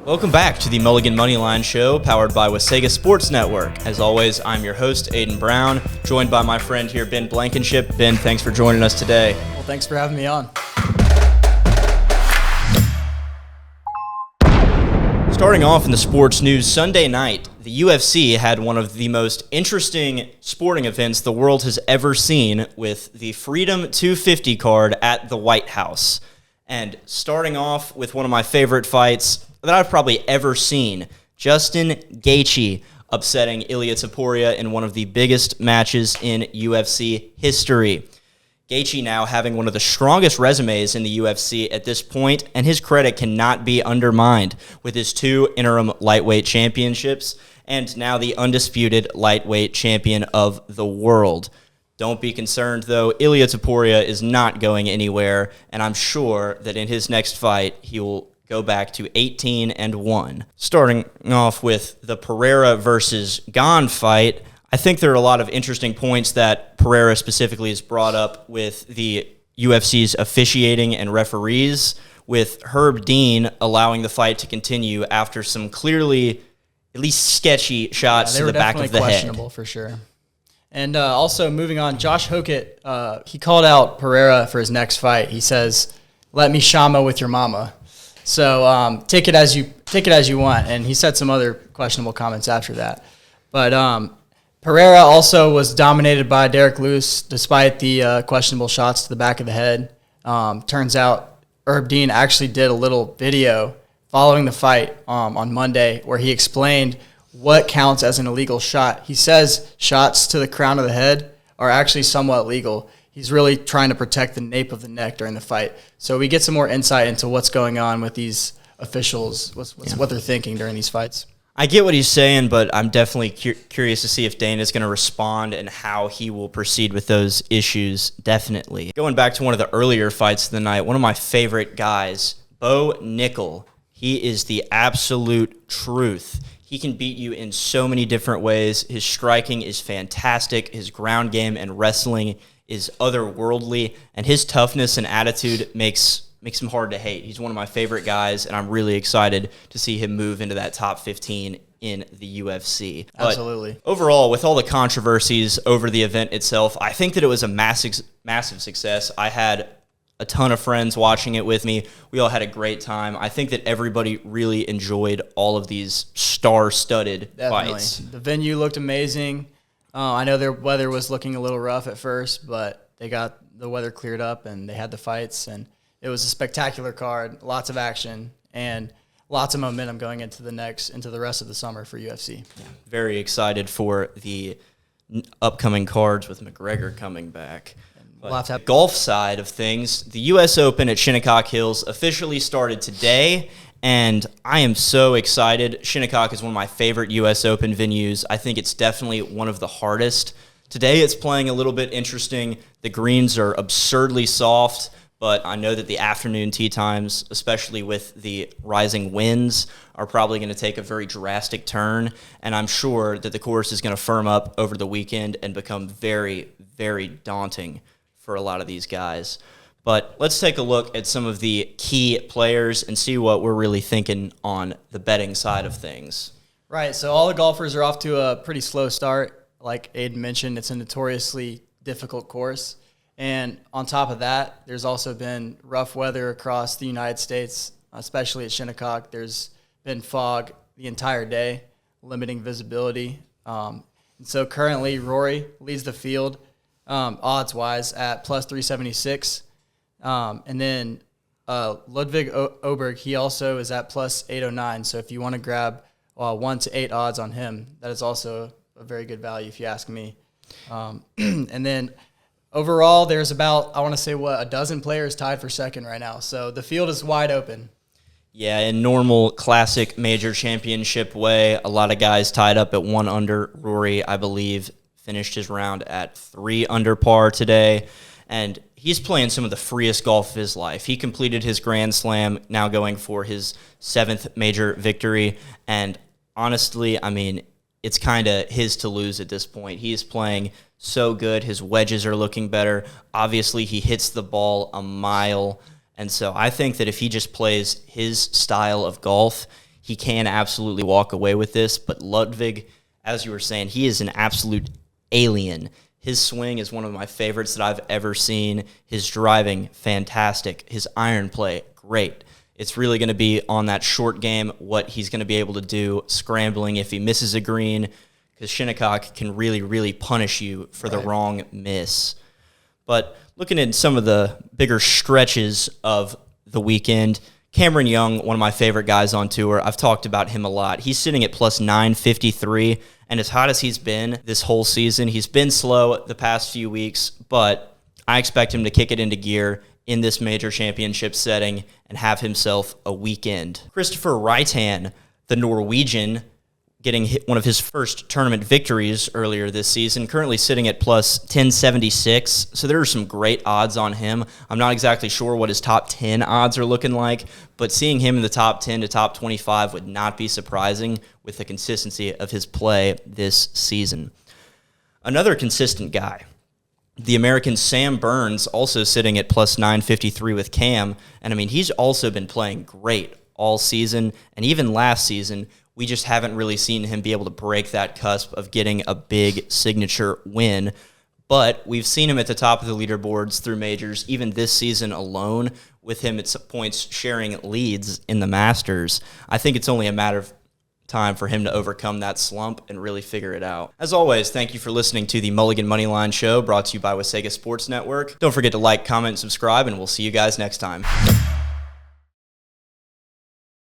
Welcome back to the Mulligan Moneyline Show, powered by Wasaga Sports Network. As always, I'm your host, Aiden Brown, joined by my friend here, Ben Blankenship. Ben, thanks for joining us today. Well, thanks for having me on. Starting off in the sports news, Sunday night, the UFC had one of the most interesting sporting events the world has ever seen with the Freedom 250 card at the White House. And starting off with one of my favorite fights that I've probably ever seen, Justin Gaethje upsetting Ilia Topuria in one of the biggest matches in UFC history. Gaethje now having one of the strongest resumes in the UFC at this point, and his credit cannot be undermined with his 2 interim lightweight championships and now the undisputed lightweight champion of the world. Don't be concerned, though. Ilia Topuria is not going anywhere, and I'm sure that in his next fight, he will go back to 18-1. Starting off with the Pereira versus Gane fight, I think there are a lot of interesting points that Pereira specifically has brought up with the UFC's officiating and referees, with Herb Dean allowing the fight to continue after some clearly at least sketchy shots to the back of the head. They were definitely questionable for sure. And also moving on, Josh Hokett, he called out Pereira for his next fight. He says, "Let me shama with your mama." So take it as you want. And he said some other questionable comments after that. But Pereira also was dominated by Derek Lewis despite the questionable shots to the back of the head. Turns out Herb Dean actually did a little video following the fight on Monday where he explained what counts as an illegal shot. He says shots to the crown of the head are actually somewhat legal. He's really trying to protect the nape of the neck during the fight. So we get some more insight into what's going on with these officials, what they're thinking during these fights. I get what he's saying, but I'm definitely curious to see if Dana's going to respond and how he will proceed with those issues, definitely. Going back to one of the earlier fights of the night, one of my favorite guys, Bo Nickel. He is the absolute truth. He can beat you in so many different ways. His striking is fantastic. His ground game and wrestling is otherworldly, and his toughness and attitude makes him hard to hate. He's one of my favorite guys, and I'm really excited to see him move into that top 15 in the UFC. Absolutely. But overall, with all the controversies over the event itself, I think that it was a massive success. I had a ton of friends watching it with me. We all had a great time. I think that everybody really enjoyed all of these star-studded fights. The venue looked amazing. I know their weather was looking a little rough at first, but they got the weather cleared up and they had the fights, and it was a spectacular card, lots of action, and lots of momentum going into the rest of the summer for UFC. Yeah, very excited for the upcoming cards with McGregor coming back. We'll have to have golf side of things, the U.S. Open at Shinnecock Hills officially started today, and I am so excited. Shinnecock is one of my favorite U.S. Open venues. I think it's definitely one of the hardest. Today it's playing a little bit interesting. The greens are absurdly soft, but I know that the afternoon tee times, especially with the rising winds, are probably going to take a very drastic turn, and I'm sure that the course is going to firm up over the weekend and become very, very daunting for a lot of these guys. But let's take a look at some of the key players and see what we're really thinking on the betting side of things. Right, so all the golfers are off to a pretty slow start. Like Aiden mentioned, it's a notoriously difficult course. And on top of that, there's also been rough weather across the United States, especially at Shinnecock. There's been fog the entire day, limiting visibility. And so currently, Rory leads the field odds-wise at plus 376. And then Ludwig Oberg, he also is at plus 809. So if you want to grab 1 to 8 odds on him, that is also a very good value if you ask me. And then overall, there's about, I want to say, a dozen players tied for second right now. So the field is wide open. Yeah, in normal classic major championship way, a lot of guys tied up at 1 under. Rory, I believe, finished his round at 3 under par today. And he's playing some of the freest golf of his life. He completed his Grand Slam, now going for his 7th major victory. And honestly, I mean, it's kind of his to lose at this point. He's playing so good. His wedges are looking better. Obviously, he hits the ball a mile. And so I think that if he just plays his style of golf, he can absolutely walk away with this. But Ludwig, as you were saying, he is an absolute alien. His swing is one of my favorites that I've ever seen. His driving, fantastic. His iron play, great. It's really going to be on that short game, what he's going to be able to do, scrambling if he misses a green, because Shinnecock can really, really punish you for the wrong miss. But looking at some of the bigger stretches of the weekend, Cameron Young, one of my favorite guys on tour. I've talked about him a lot. He's sitting at plus 953, and as hot as he's been this whole season, he's been slow the past few weeks, but I expect him to kick it into gear in this major championship setting and have himself a weekend. Christopher Reitan, the Norwegian, getting one of his first tournament victories earlier this season, currently sitting at plus 1076. So there are some great odds on him. I'm not exactly sure what his top 10 odds are looking like, but seeing him in the top 10 to top 25 would not be surprising with the consistency of his play this season. Another consistent guy, the American Sam Burns, also sitting at plus 953 with Cam. And I mean, he's also been playing great all season. And even last season, we just haven't really seen him be able to break that cusp of getting a big signature win. But we've seen him at the top of the leaderboards through majors, even this season alone, with him at points sharing leads in the Masters. I think it's only a matter of time for him to overcome that slump and really figure it out. As always, thank you for listening to the Mulligan Moneyline Show, brought to you by Wasaga Sports Network. Don't forget to like, comment, and subscribe, and we'll see you guys next time.